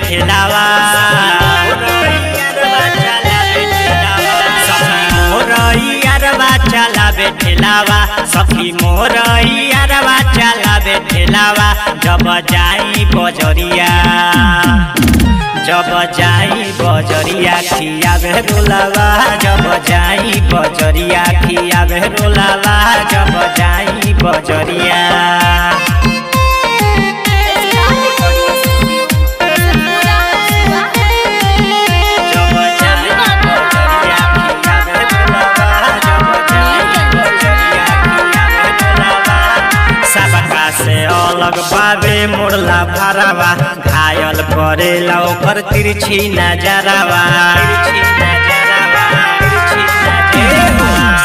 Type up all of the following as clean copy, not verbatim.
ठेलावा, चलावे ठेलावा, सखी मोर यारवा चलावे ठेलावा। जब जाई बजरिया, जब जाई बजरिया खियावे रोलावा, जब जाई बजरिया खियावे रोलावा, जब जाई बजरिया। अलग बाबे मोरला भरावा, घायल करेला ओकर तिरछी नजरवा।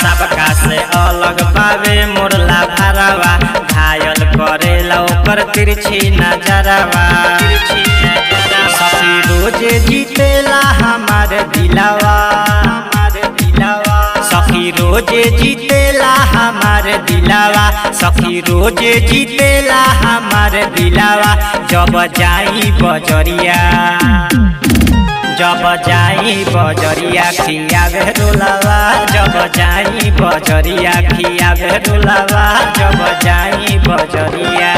सबका से अलग बाबे मोरला भरावा, घायल करेला ओकर तिरछी नजरवा। सखी रोज जीतेला हमार दिलावा, सखी रोज जीतेला हमार दिलावा, सखी रोज जीतेला हमार दिलावा। जब जाई बजरिया, जब जाई बजरिया खियावे रोलावा, जब जाई बजरिया खियावे रोलावा, जब जाई बजरिया।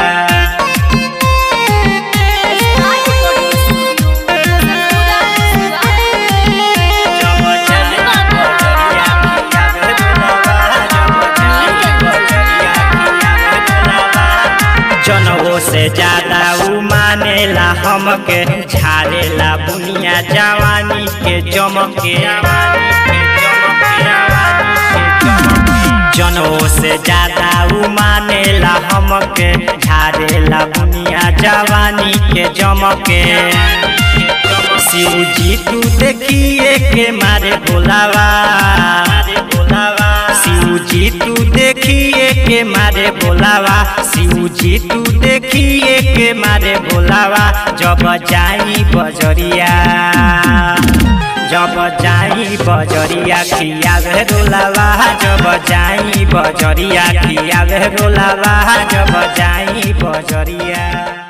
जनवो से ज्यादा उ मानेला हमके, झाड़ेला बुनिया जवानी के जमके। जनवो से ज्यादा उ मानेला हमके, झाड़ेला बुनिया जवानी के जमके। शिवजी तू देखिए के मारे बोलावा, शिवजी तू देखिए के मारे बोलावा, शिवजी तू देखिए के मारे बोलावा। जब जाई बजरिया, जब जाई बजरिया खियावे रोलावा, जब जाई बजरिया खियावे रोलावा, जब जाई बजरिया।